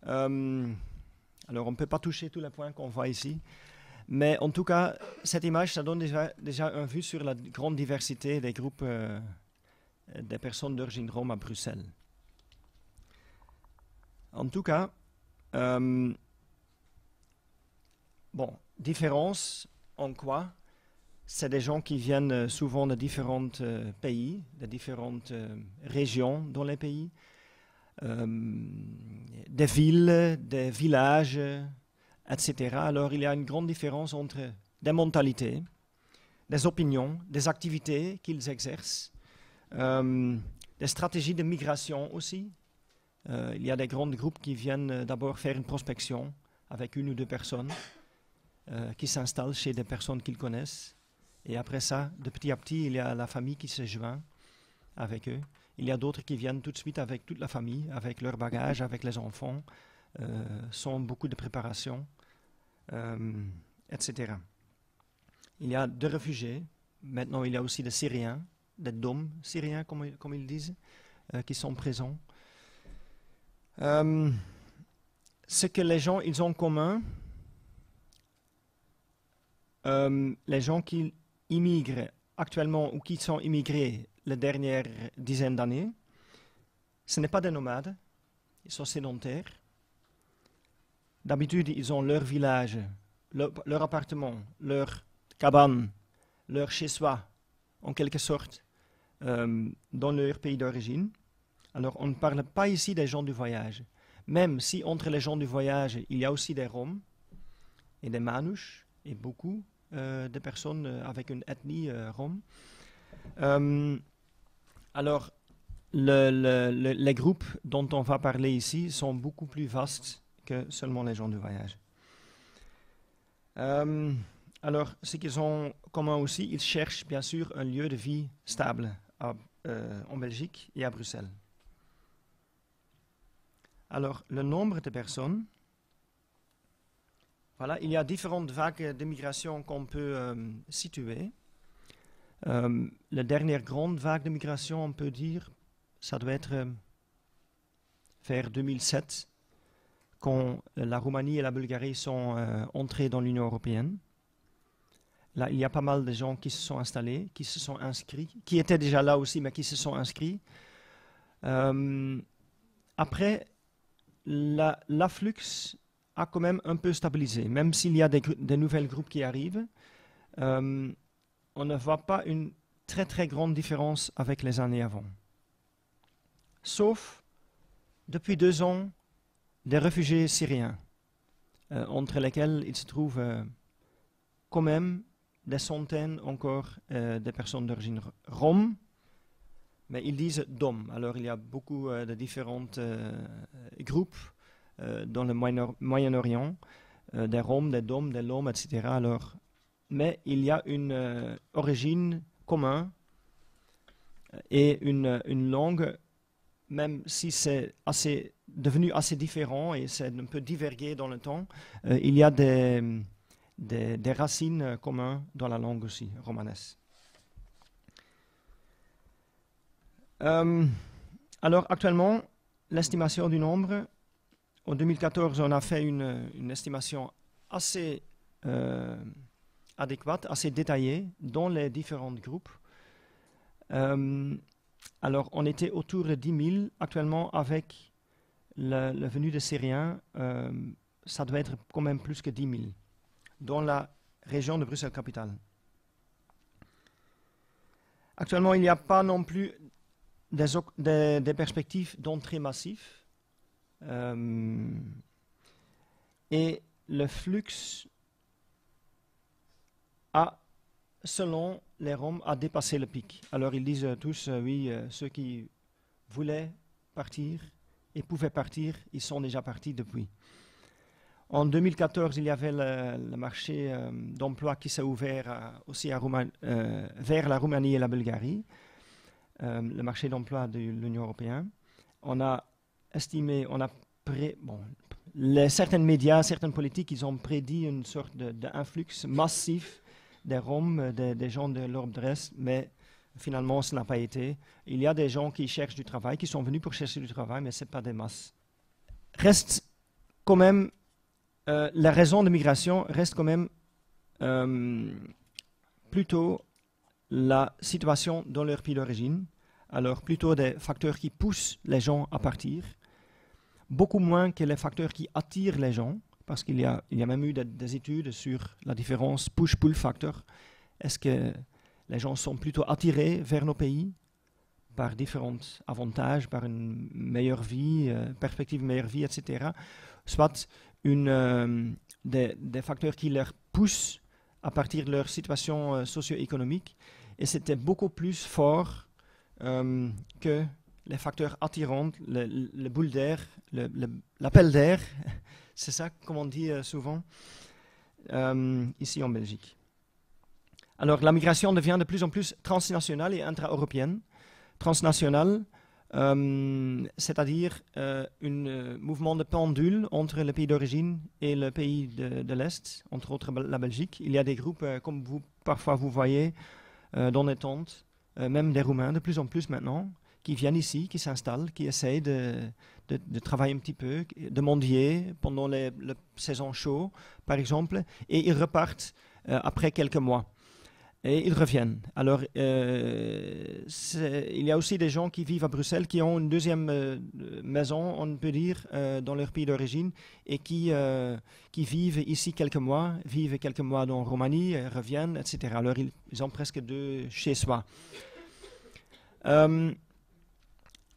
Alors, on ne peut pas toucher tous les points qu'on voit ici. Mais en tout cas, cette image, ça donne déjà un vue sur la grande diversité des groupes des personnes d'origine rome à Bruxelles. En tout cas, bon, différence en quoi? C'est des gens qui viennent souvent de différents pays, de différentes régions dans les pays, des villes, des villages, etc. Alors il y a une grande différence entre des mentalités, des opinions, des activités qu'ils exercent, des stratégies de migration aussi. Il y a des grands groupes qui viennent d'abord faire une prospection avec une ou deux personnes qui s'installent chez des personnes qu'ils connaissent. Et après ça, de petit à petit, il y a la famille qui se joint avec eux. Il y a d'autres qui viennent tout de suite avec toute la famille, avec leur bagage, avec les enfants, sans beaucoup de préparation, etc. Il y a des réfugiés. Maintenant, il y a aussi des Syriens, des DOM syriens, comme ils disent, qui sont présents. Ce que les gens ils ont en commun, les gens qui immigrent actuellement ou qui sont immigrés les dernières dizaines d'années, ce n'est pas des nomades, ils sont sédentaires. D'habitude, ils ont leur village, leur appartement, leur cabane, leur chez-soi, en quelque sorte, dans leur pays d'origine. Alors, on ne parle pas ici des gens du voyage. Même si entre les gens du voyage, il y a aussi des Roms et des Manouches, et beaucoup de personnes avec une ethnie rome. Alors, les groupes dont on va parler ici sont beaucoup plus vastes que seulement les gens du voyage. Alors, ce qu'ils ont en commun aussi, ils cherchent bien sûr un lieu de vie stable en Belgique et à Bruxelles. Alors, le nombre de personnes, voilà, il y a différentes vagues de migration qu'on peut situer. La dernière grande vague de migration, on peut dire, ça doit être vers 2007, quand la Roumanie et la Bulgarie sont entrées dans l'Union européenne. Là, il y a pas mal de gens qui se sont installés, qui se sont inscrits, qui étaient déjà là aussi, mais qui se sont inscrits. Après, l'afflux a quand même un peu stabilisé. Même s'il y a des nouvelles groupes qui arrivent, on ne voit pas une très très grande différence avec les années avant. Sauf, depuis 2 ans, des réfugiés syriens, entre lesquels il se trouve quand même des centaines encore de personnes d'origine rome, mais ils disent DOM. Alors il y a beaucoup de différents groupes dans le Moyen-Orient, des Roms, des DOM, des LOM, etc. Alors, mais il y a une origine commune et une langue, même si c'est devenu assez différent et c'est un peu divergué dans le temps, il y a des racines communes dans la langue aussi, romanesque. Alors actuellement, l'estimation du nombre, en 2014, on a fait une estimation assez adéquate, assez détaillée dans les différents groupes. Alors, on était autour de 10 000. Actuellement, avec la venue des Syriens, ça doit être quand même plus que 10 000 dans la région de Bruxelles-Capitale. Actuellement, il n'y a pas non plus des perspectives d'entrée massive. Et le flux selon les Roms, a dépassé le pic. Alors ils disent tous, oui, ceux qui voulaient partir et pouvaient partir, ils sont déjà partis depuis. En 2014, il y avait le marché d'emploi qui s'est ouvert aussi vers la Roumanie et la Bulgarie, le marché d'emploi de l'Union européenne. On a estimé, certains médias, certaines politiques, ils ont prédit une sorte d'influx massif des Roms, des gens de l'Europe de l'Est, mais finalement, ce n'a pas été. Il y a des gens qui cherchent du travail, qui sont venus pour chercher du travail, mais ce n'est pas des masses. Reste quand même, la raison de migration reste quand même plutôt la situation dans leur pays d'origine, alors plutôt des facteurs qui poussent les gens à partir, beaucoup moins que les facteurs qui attirent les gens, parce qu'il y a même eu des études sur la différence push-pull factor. Est-ce que les gens sont plutôt attirés vers nos pays par différents avantages, par une meilleure vie, perspective de meilleure vie, etc. Soit des facteurs qui leur poussent à partir de leur situation socio-économique. Et c'était beaucoup plus fort que les facteurs attirants, le boule d'air, l'appel d'air, c'est ça comme on dit souvent ici en Belgique. Alors la migration devient de plus en plus transnationale et intra-européenne. Transnationale, c'est-à-dire un mouvement de pendule entre le pays d'origine et le pays de l'Est, entre autres la Belgique. Il y a des groupes, comme parfois vous voyez, dans les tentes, même des Roumains de plus en plus maintenant, qui viennent ici, qui s'installent, qui essayent de travailler un petit peu, de mendier pendant la saison chaude, par exemple, et ils repartent après quelques mois. Et ils reviennent. Alors, il y a aussi des gens qui vivent à Bruxelles, qui ont une deuxième maison, on peut dire, dans leur pays d'origine, et qui vivent ici quelques mois en Roumanie, reviennent, etc. Alors, ils ont presque deux chez soi.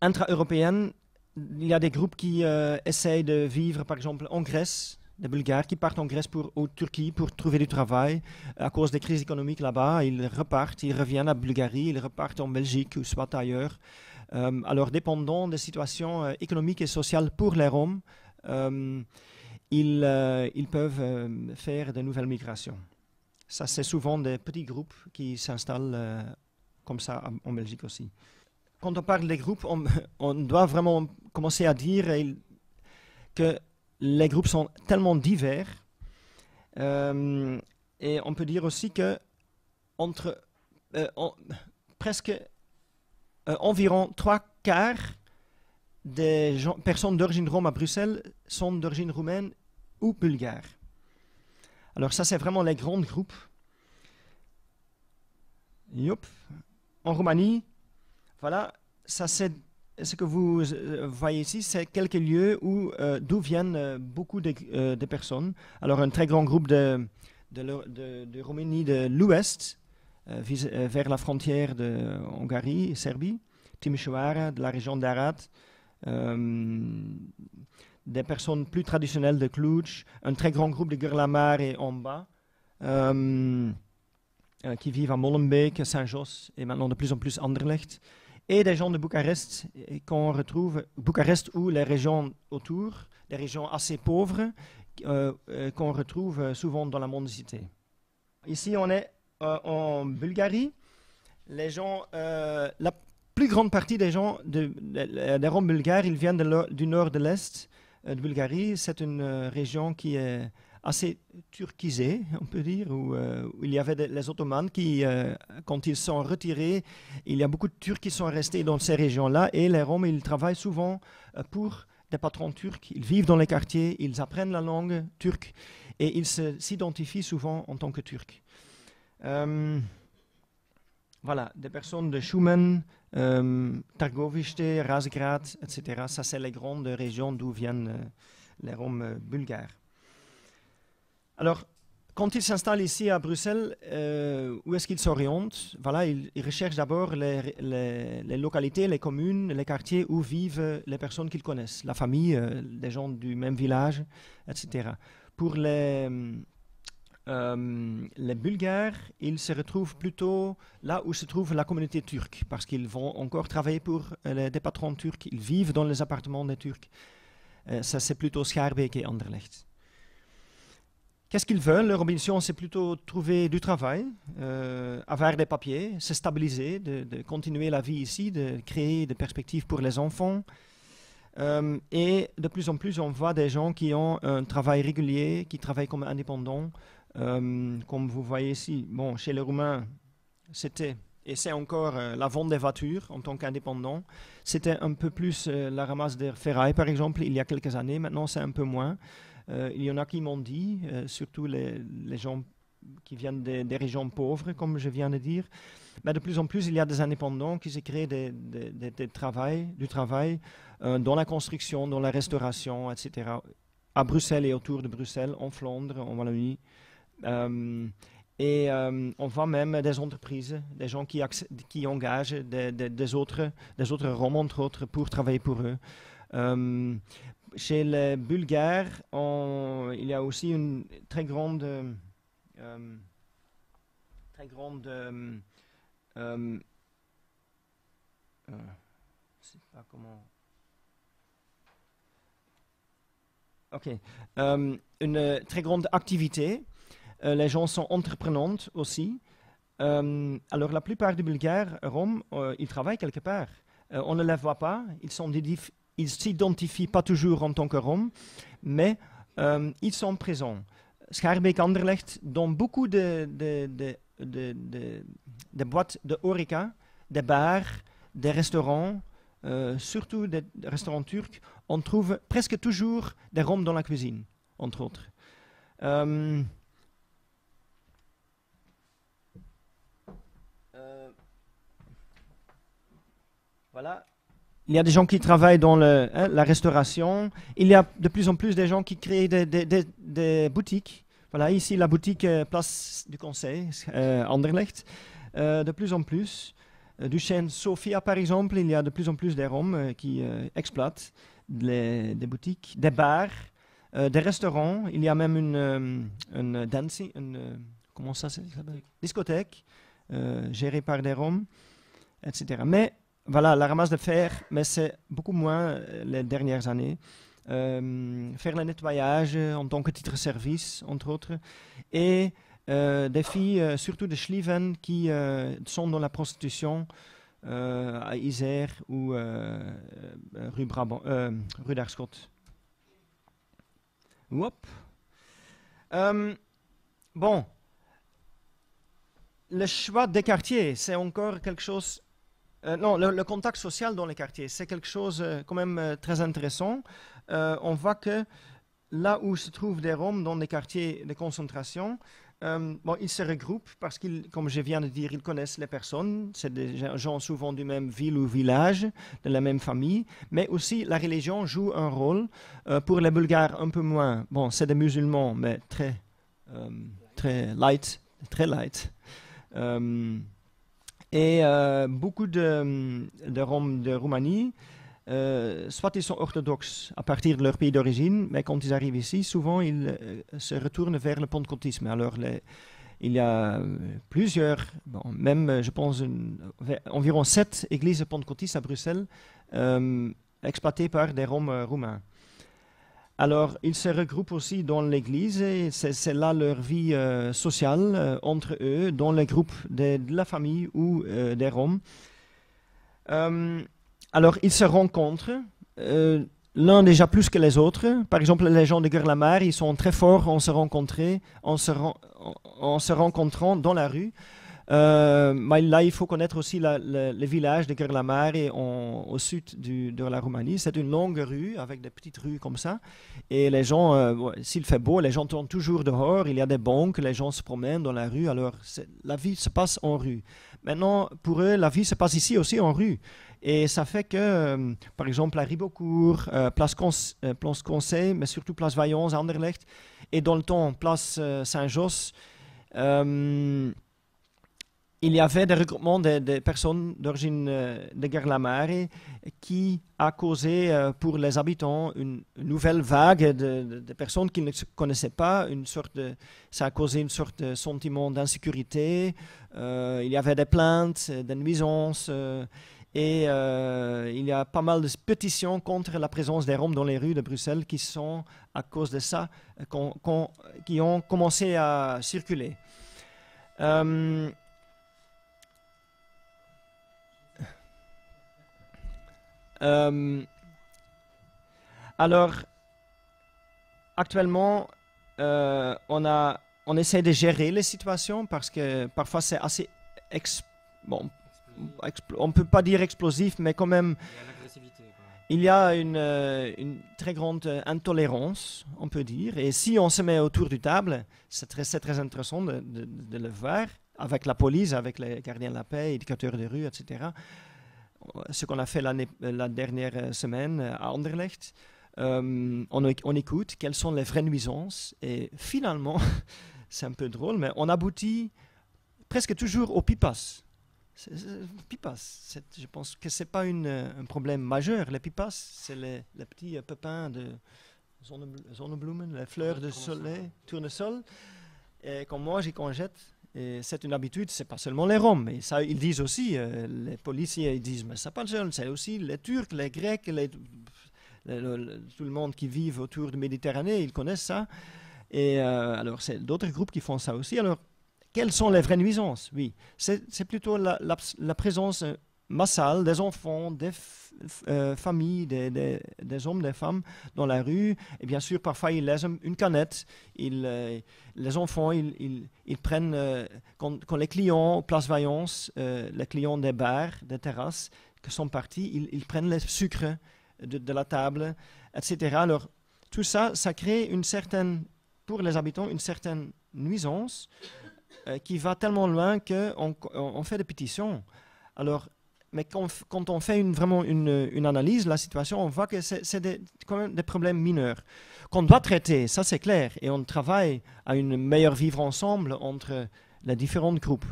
Intra-européenne, il y a des groupes qui essayent de vivre, par exemple, en Grèce, des Bulgares qui partent en Grèce ou Turquie pour trouver du travail. À cause des crises économiques là-bas, ils repartent, ils reviennent à Bulgarie, ils repartent en Belgique ou soit ailleurs. Alors, dépendant des situations économiques et sociales pour les Roms, ils peuvent faire de nouvelles migrations. Ça, c'est souvent des petits groupes qui s'installent comme ça en Belgique aussi. Quand on parle des groupes, on doit vraiment commencer à dire que les groupes sont tellement divers et on peut dire aussi que presque environ 3/4 des personnes d'origine rome à Bruxelles sont d'origine roumaine ou bulgare. Alors ça, c'est vraiment les grands groupes. Yop. En Roumanie, voilà, ça c'est ce que vous voyez ici, c'est quelques lieux d'où viennent beaucoup de personnes. Alors un très grand groupe de Roumanie de l'ouest, vers la frontière de Hongrie et Serbie, Timișoara, de la région d'Arad, des personnes plus traditionnelles de Cluj, un très grand groupe de Gurlamar et Omba, qui vivent à Molenbeek, Saint-Josse et maintenant de plus en plus Anderlecht. Et des gens de Bucarest qu'on retrouve, Bucarest ou les régions autour, des régions assez pauvres qu'on retrouve souvent dans la mendicité. Ici, on est en Bulgarie. Les gens, la plus grande partie des gens, des Roms bulgares, ils viennent du nord de l'est de Bulgarie. C'est une région qui est assez turquisé, on peut dire, où il y avait les Ottomans qui, quand ils sont retirés, il y a beaucoup de Turcs qui sont restés dans ces régions-là, et les Roms, ils travaillent souvent pour des patrons turcs, ils vivent dans les quartiers, ils apprennent la langue turque, et ils s'identifient souvent en tant que Turcs. Voilà, des personnes de Shumen, Targovište, Razgrad, etc. Ça, c'est les grandes régions d'où viennent les Roms bulgares. Alors, quand ils s'installent ici à Bruxelles, où est-ce qu'ils s'orientent? Voilà, ils recherchent d'abord les localités, les communes, les quartiers où vivent les personnes qu'ils connaissent, la famille, des gens du même village, etc. Pour les Bulgares, ils se retrouvent plutôt là où se trouve la communauté turque, parce qu'ils vont encore travailler pour des patrons turcs, ils vivent dans les appartements des Turcs. Ça, c'est plutôt Schaerbeek et Anderlecht. Qu'est-ce qu'ils veulent? Leur ambition, c'est plutôt trouver du travail, avoir des papiers, se stabiliser, de continuer la vie ici, de créer des perspectives pour les enfants. Et de plus en plus, on voit des gens qui ont un travail régulier, qui travaillent comme indépendants, comme vous voyez ici. Bon, chez les Roumains, c'était et c'est encore la vente des voitures en tant qu'indépendant. C'était un peu plus la ramasse de ferraille, par exemple, il y a quelques années. Maintenant, c'est un peu moins. Il y en a qui m'ont dit, surtout les gens qui viennent des régions pauvres, comme je viens de dire. Mais de plus en plus, il y a des indépendants qui se créent du travail dans la construction, dans la restauration, etc. À Bruxelles et autour de Bruxelles, en Flandre, en Wallonie. On voit même des entreprises, des gens qui engagent des autres Roms, entre autres, pour travailler pour eux. Chez les Bulgares, il y a aussi une très grande... je sais pas comment... Ok. Une très grande activité. Les gens sont entreprenantes aussi. Alors la plupart des Bulgares, Roms, ils travaillent quelque part. On ne les voit pas. Ils s'identifient pas toujours en tant que Roms, mais ils sont présents. Schaerbeek-Anderlecht, dans beaucoup de boîtes de horeca, des bars, des restaurants, surtout des restaurants turcs, on trouve presque toujours des Roms dans la cuisine, entre autres. Voilà. Il y a des gens qui travaillent dans la restauration. Il y a de plus en plus des gens qui créent des boutiques. Voilà, ici la boutique Place du Conseil, Anderlecht. De plus en plus. Du chaîne Sofia, par exemple, il y a de plus en plus des Roms qui exploitent des boutiques, des bars, des restaurants. Il y a même une dancing, comment ça s'appelle? Discothèque, gérée par des Roms, etc. Mais voilà, la ramasse de fer, mais c'est beaucoup moins les dernières années. Faire le nettoyage en tant que titre-service, entre autres. Et des filles, surtout de Schlieven, qui sont dans la prostitution à Isère ou rue d'Aarschot. Bon, le choix des quartiers, c'est encore quelque chose... non, le contact social dans les quartiers, c'est quelque chose quand même très intéressant. On voit que là où se trouvent des Roms dans des quartiers de concentration, ils se regroupent parce qu'ils, comme je viens de dire, ils connaissent les personnes. C'est des gens souvent du même ville ou village, de la même famille. Mais aussi, la religion joue un rôle. Pour les Bulgares, un peu moins. Bon, c'est des musulmans, mais très light. Très light. Beaucoup de Roms de Roumanie, soit ils sont orthodoxes à partir de leur pays d'origine, mais quand ils arrivent ici, souvent ils se retournent vers le pentecôtisme. Alors il y a plusieurs, même je pense environ 7 églises pentecôtistes à Bruxelles, exploitées par des Roms roumains. Alors, ils se regroupent aussi dans l'église et c'est là leur vie sociale entre eux, dans les groupes de la famille ou des Roms. Alors, ils se rencontrent, l'un déjà plus que les autres. Par exemple, les gens de Gurlamar, ils sont très forts en se rencontrant dans la rue. Mais là, il faut connaître aussi le village de Gurlamar au sud de la Roumanie. C'est une longue rue avec des petites rues comme ça. Et les gens, s'il fait beau, les gens tournent toujours dehors. Il y a des banques, les gens se promènent dans la rue. Alors, la vie se passe en rue. Maintenant, pour eux, la vie se passe ici aussi en rue. Et ça fait que, par exemple, à Ribeaucourt, Place Conseil, mais surtout Place Vaillons, Anderlecht, et dans le temps, Place Saint-Josse, il y avait des regroupements de personnes d'origine de Gurlamare qui a causé pour les habitants une nouvelle vague de personnes qui ne se connaissaient pas. Ça a causé une sorte de sentiment d'insécurité. Il y avait des plaintes, des nuisances. Et il y a pas mal de pétitions contre la présence des Roms dans les rues de Bruxelles qui sont, à cause de ça, qui ont commencé à circuler. Alors, actuellement, on essaie de gérer les situations parce que parfois c'est assez bon, on ne peut pas dire explosif, mais quand même, Il y a l'agressivité, quoi. il y a une très grande intolérance, on peut dire. Et si on se met autour du table, c'est très intéressant de le voir, avec la police, avec les gardiens de la paix, éducateurs de rue, etc. Ce qu'on a fait la dernière semaine à Anderlecht. On écoute quelles sont les vraies nuisances. Et finalement, c'est un peu drôle, mais on aboutit presque toujours au PIPAS. PIPAS, je pense que ce n'est pas un problème majeur. Les PIPAS, c'est les petits pépins de zonnebloemen, les fleurs de soleil, tournesol. Et quand moi, quand on jette, et c'est une habitude, c'est pas seulement les Roms, mais ça, ils disent aussi, les policiers, ils disent, mais c'est pas le seul, c'est aussi les Turcs, les Grecs, tout le monde qui vit autour de Méditerranée, ils connaissent ça. Et alors, c'est d'autres groupes qui font ça aussi. Alors, quelles sont les vraies nuisances? Oui, c'est plutôt la présence massale des enfants, des familles, des hommes, des femmes dans la rue. Et bien sûr, parfois, ils laissent une canette. Les enfants, ils prennent, quand les clients, Place Vaillance, les clients des bars, des terrasses, qui sont partis, ils prennent le sucre de la table, etc. Alors, tout ça, ça crée pour les habitants, une certaine nuisance qui va tellement loin qu'on fait des pétitions. Alors, mais quand on fait vraiment une analyse de la situation, on voit que c'est quand même des problèmes mineurs qu'on doit traiter, ça c'est clair, et on travaille à une meilleure vivre ensemble entre les différents groupes.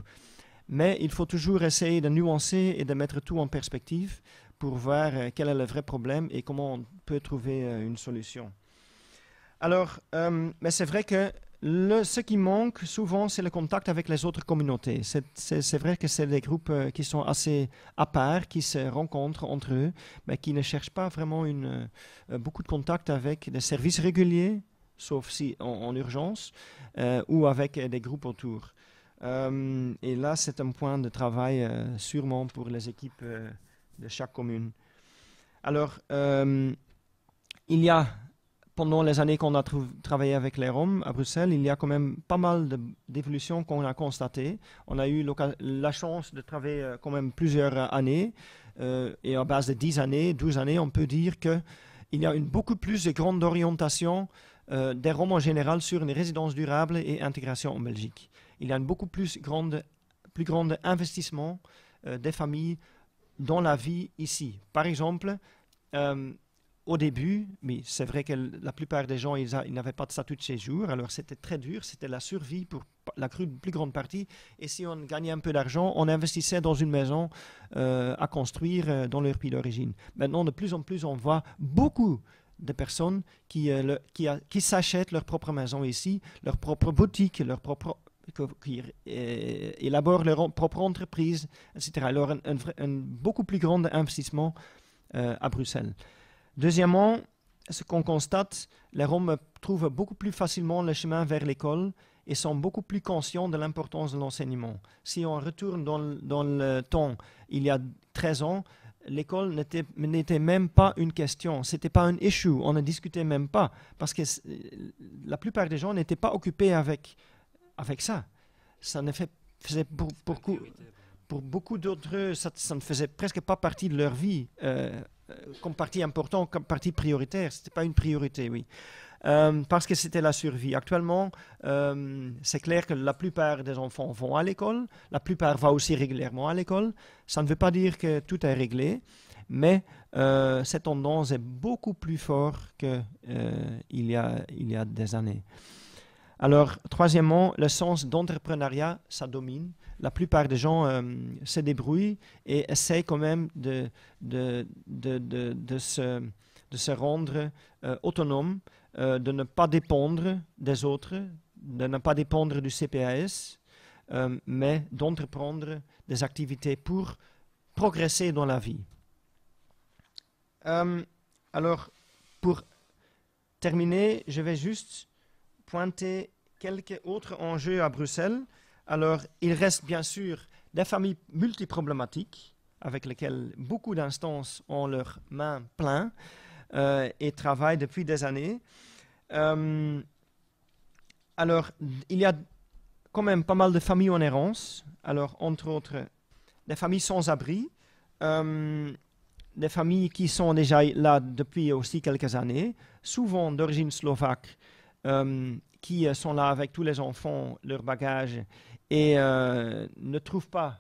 Mais il faut toujours essayer de nuancer et de mettre tout en perspective pour voir quel est le vrai problème et comment on peut trouver une solution. Alors, mais c'est vrai que ce qui manque souvent, c'est le contact avec les autres communautés. C'est vrai que c'est des groupes qui sont assez à part, qui se rencontrent entre eux, mais qui ne cherchent pas vraiment beaucoup de contact avec des services réguliers, sauf si en urgence, ou avec des groupes autour. Et là, c'est un point de travail sûrement pour les équipes de chaque commune. Alors, il y a pendant les années qu'on a travaillé avec les Roms à Bruxelles, il y a quand même pas mal d'évolutions qu'on a constatées. On a eu la chance de travailler quand même plusieurs années. Et à base de 10 années, 12 années, on peut dire qu'il y a une beaucoup plus grande orientation des Roms en général sur une résidence durable et intégration en Belgique. Il y a un beaucoup plus grand investissement des familles dans la vie ici. Par exemple, au début, mais c'est vrai que la plupart des gens, ils n'avaient pas de statut de séjour, alors c'était très dur, c'était la survie pour la plus grande partie. Et si on gagnait un peu d'argent, on investissait dans une maison à construire dans leur pays d'origine. Maintenant, de plus en plus, on voit beaucoup de personnes qui s'achètent leur propre maison ici, leur propre boutique, qui élaborent leur propre entreprise, etc. Alors, un beaucoup plus grand investissement à Bruxelles. Deuxièmement, ce qu'on constate, les Roms trouvent beaucoup plus facilement le chemin vers l'école et sont beaucoup plus conscients de l'importance de l'enseignement. Si on retourne dans le temps, il y a 13 ans, l'école n'était même pas une question, ce n'était pas un issue, on ne discutait même pas, parce que la plupart des gens n'étaient pas occupés avec ça. Ça ne faisait pour beaucoup d'autres, ça ne faisait presque pas partie de leur vie. Comme partie importante, comme partie prioritaire. Ce n'était pas une priorité, oui. Parce que c'était la survie. Actuellement, c'est clair que la plupart des enfants vont à l'école. La plupart vont aussi régulièrement à l'école. Ça ne veut pas dire que tout est réglé, mais cette tendance est beaucoup plus forte qu'il y a des années. Alors, troisièmement, le sens d'entrepreneuriat, ça domine. La plupart des gens se débrouillent et essayent quand même de se rendre autonomes, de ne pas dépendre des autres, de ne pas dépendre du CPAS, mais d'entreprendre des activités pour progresser dans la vie. Alors, pour terminer, je vais juste pointer quelques autres enjeux à Bruxelles. Alors, il reste bien sûr des familles multiproblématiques avec lesquelles beaucoup d'instances ont leurs mains pleines et travaillent depuis des années. Alors, il y a quand même pas mal de familles en errance. Alors, entre autres, des familles sans abri, des familles qui sont déjà là depuis aussi quelques années, souvent d'origine slovaque, qui sont là avec tous les enfants, leurs bagages, et ne trouvent pas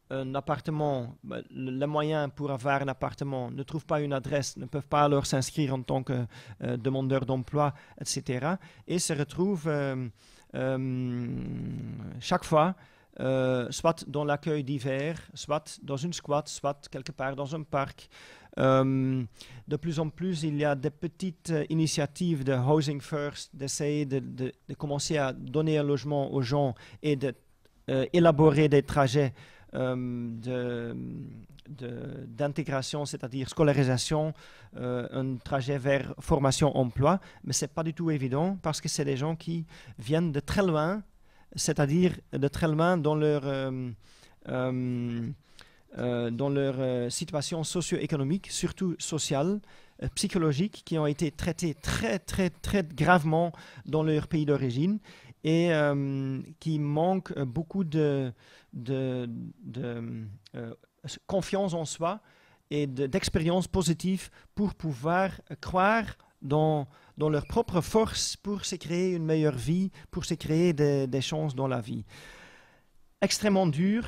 un appartement, les moyens pour avoir un appartement, ne trouvent pas une adresse, ne peuvent pas alors s'inscrire en tant que demandeurs d'emploi, etc. Et se retrouvent chaque fois soit dans l'accueil d'hiver, soit dans une squat, soit quelque part dans un parc. De plus en plus, il y a des petites initiatives de Housing First, d'essayer de commencer à donner un logement aux gens et d'élaborer des trajets d'intégration, c'est-à-dire scolarisation, un trajet vers formation-emploi. Mais ce n'est pas du tout évident parce que c'est des gens qui viennent de très loin, c'est-à-dire de très loin dans leur situation socio-économique, surtout sociale, psychologique, qui ont été traités très, très, très gravement dans leur pays d'origine et qui manquent beaucoup de confiance en soi et d'expérience positive pour pouvoir croire dans leur propre force pour se créer une meilleure vie, pour se créer des chances dans la vie. Extrêmement dur,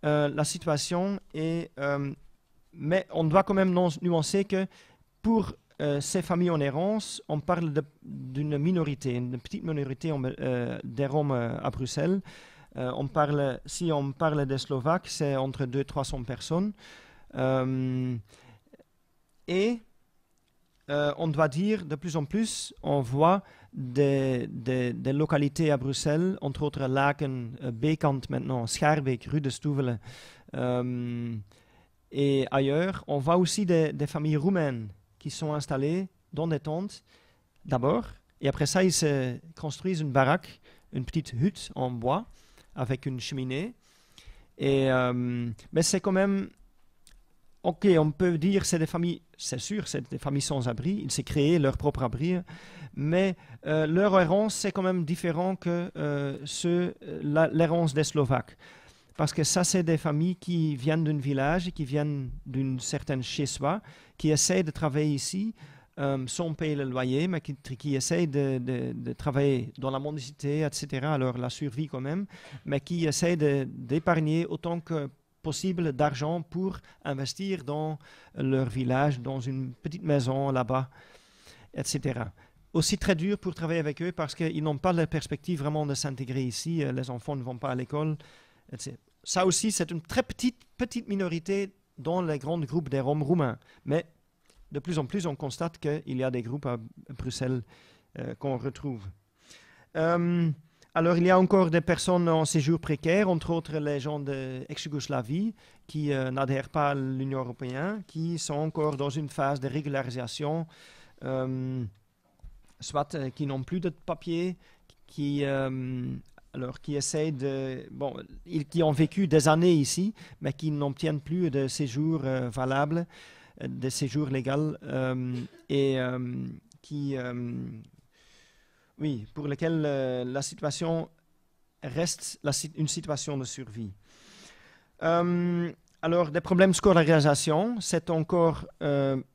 la situation, mais on doit quand même nuancer que pour ces familles en errance, on parle d'une minorité, une petite minorité des Roms à Bruxelles. Si on parle des Slovaques, c'est entre 200 et 300 personnes. On doit dire, de plus en plus, on voit des localités à Bruxelles, entre autres Laken, Bekant maintenant, Schaerbeek, rue de Stoevelen et ailleurs. On voit aussi des familles roumaines qui sont installées dans des tentes d'abord, et après ça, ils se construisent une baraque, une petite hutte en bois avec une cheminée. Mais c'est quand même... Ok, on peut dire que c'est des familles, c'est sûr, c'est des familles sans abri, ils s'est créé leur propre abri, mais leur errance, c'est quand même différent que l'errance des Slovaques. Parce que ça, c'est des familles qui viennent d'un village, qui viennent d'une certaine chez-soi, qui essaient de travailler ici sans payer le loyer, mais qui essayent de travailler dans la mendicité, etc., alors la survie quand même, mais qui essayent d'épargner autant que possible d'argent pour investir dans leur village, dans une petite maison là-bas, etc. Aussi très dur pour travailler avec eux parce qu'ils n'ont pas la perspective vraiment de s'intégrer ici, les enfants ne vont pas à l'école, etc. Ça aussi, c'est une très petite minorité dans les grands groupes des Roms roumains, mais de plus en plus, on constate qu'il y a des groupes à Bruxelles qu'on retrouve. Alors, il y a encore des personnes en séjour précaire, entre autres les gens d'ex-Yougoslavie qui n'adhèrent pas à l'Union européenne, qui sont encore dans une phase de régularisation, soit qui n'ont plus de papiers, qui essayent qui ont vécu des années ici, mais qui n'obtiennent plus de séjour valable, de séjour légal, pour lesquels la situation reste une situation de survie. Alors, des problèmes de scolarisation, c'est encore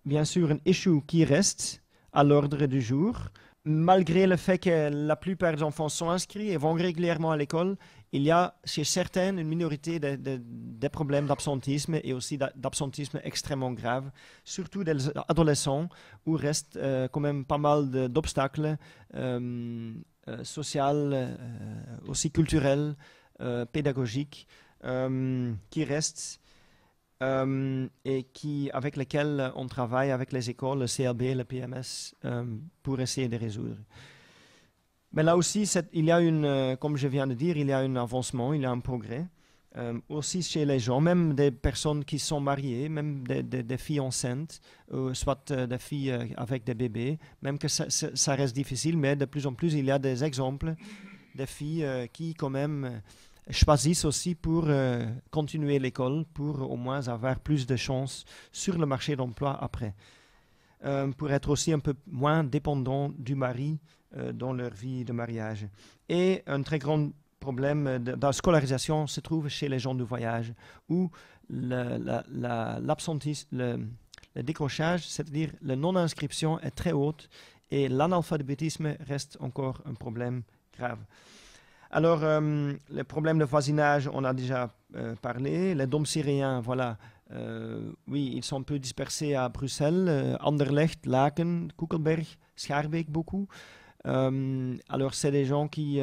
bien sûr un issue qui reste à l'ordre du jour. Malgré le fait que la plupart des enfants sont inscrits et vont régulièrement à l'école, il y a chez certaines une minorité des problèmes d'absentisme et aussi d'absentisme extrêmement grave, surtout des adolescents où reste quand même pas mal d'obstacles sociaux, aussi culturels, pédagogiques qui restent et avec lesquels on travaille avec les écoles, le CLB, le PMS pour essayer de résoudre. Mais là aussi, il y a comme je viens de dire, il y a un avancement, il y a un progrès. Aussi chez les gens, même des personnes qui sont mariées, même des filles enceintes, soit des filles avec des bébés, même que ça reste difficile, mais de plus en plus, il y a des exemples de filles qui quand même choisissent aussi pour continuer l'école, pour au moins avoir plus de chances sur le marché d'emploi après, pour être aussi un peu moins dépendants du mari dans leur vie de mariage. Et un très grand problème de la scolarisation se trouve chez les gens du voyage, où le décrochage, c'est-à-dire la non-inscription est très haute et l'analphabétisme reste encore un problème grave. Alors, les problèmes de voisinage, on a déjà parlé. Les dômes syriens, voilà, oui, ils sont un peu dispersés à Bruxelles, Anderlecht, Laken, Koekelberg, Schaerbeek beaucoup. Alors, c'est des gens qui...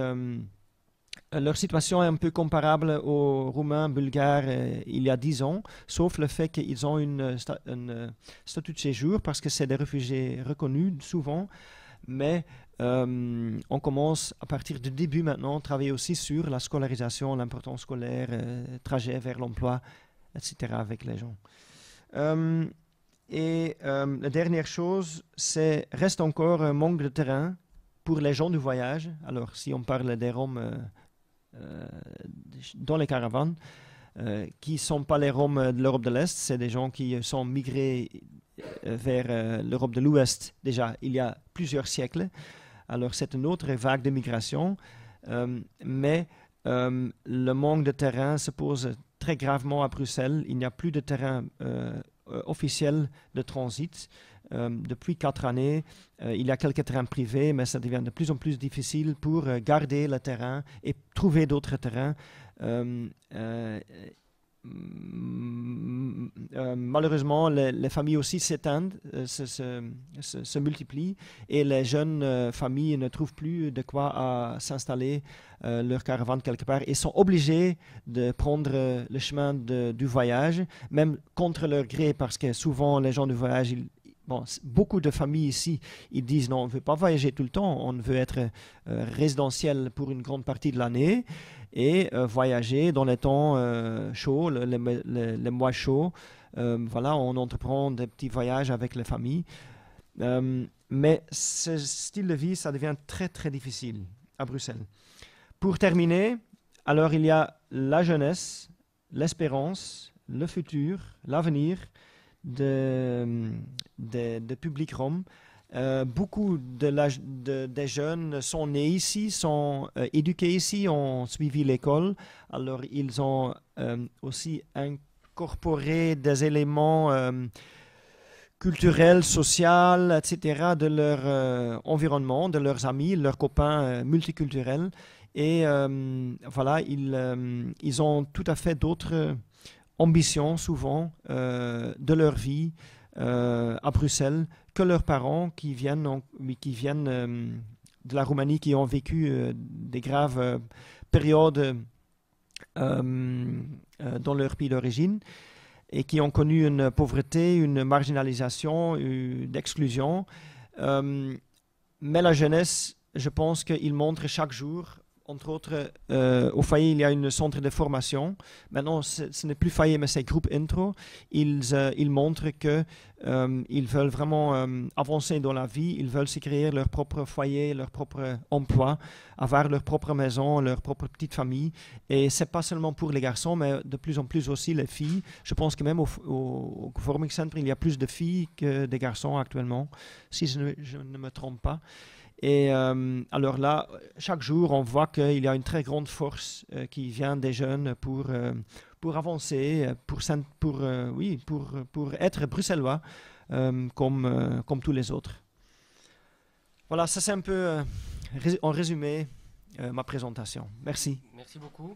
leur situation est un peu comparable aux Roumains, Bulgares il y a 10 ans, sauf le fait qu'ils ont un statut de séjour parce que c'est des réfugiés reconnus souvent, mais on commence à partir du début maintenant à travailler aussi sur la scolarisation, l'importance scolaire, trajet vers l'emploi, etc. avec les gens. La dernière chose, reste encore un manque de terrain pour les gens du voyage. Alors si on parle des Roms dans les caravanes, qui ne sont pas les Roms de l'Europe de l'Est, c'est des gens qui sont migrés vers l'Europe de l'Ouest déjà il y a plusieurs siècles. Alors c'est une autre vague de migration, mais le manque de terrain se pose très gravement à Bruxelles. Il n'y a plus de terrain officiel de transit. Depuis 4 années, il y a quelques terrains privés, mais ça devient de plus en plus difficile pour garder le terrain et trouver d'autres terrains. Malheureusement, les familles aussi s'éteignent, se multiplient, et les jeunes familles ne trouvent plus de quoi s'installer leur caravane quelque part et sont obligées de prendre le chemin du voyage, même contre leur gré, parce que souvent les gens du voyage, beaucoup de familles ici, ils disent non, on ne veut pas voyager tout le temps, on veut être résidentiel pour une grande partie de l'année et voyager dans les temps chauds, les mois chauds. Voilà, on entreprend des petits voyages avec les familles. Mais ce style de vie, ça devient très très difficile à Bruxelles. Pour terminer, alors il y a la jeunesse, l'espérance, le futur, l'avenir des publics roms. Beaucoup des jeunes sont nés ici, sont éduqués ici, ont suivi l'école. Alors, ils ont aussi incorporé des éléments culturels, sociaux, etc., de leur environnement, de leurs amis, leurs copains multiculturels. Et voilà, ils ont tout à fait d'autres ambitions, souvent, de leur vie à Bruxelles, que leurs parents qui viennent de la Roumanie, qui ont vécu des graves périodes dans leur pays d'origine et qui ont connu une pauvreté, une marginalisation, une exclusion. Mais la jeunesse, je pense qu'il montre chaque jour. Entre autres, au foyer, il y a un centre de formation. Maintenant, ce n'est plus foyer, mais c'est groupe intro. Ils montrent qu'ils veulent vraiment avancer dans la vie. Ils veulent se créer leur propre foyer, leur propre emploi, avoir leur propre maison, leur propre petite famille. Et ce n'est pas seulement pour les garçons, mais de plus en plus aussi les filles. Je pense que même au Forming Center, il y a plus de filles que des garçons actuellement, si je ne me trompe pas. Et alors là, chaque jour, on voit qu'il y a une très grande force qui vient des jeunes pour avancer, pour être bruxellois comme tous les autres. Voilà, ça c'est un peu en résumé ma présentation. Merci. Merci beaucoup.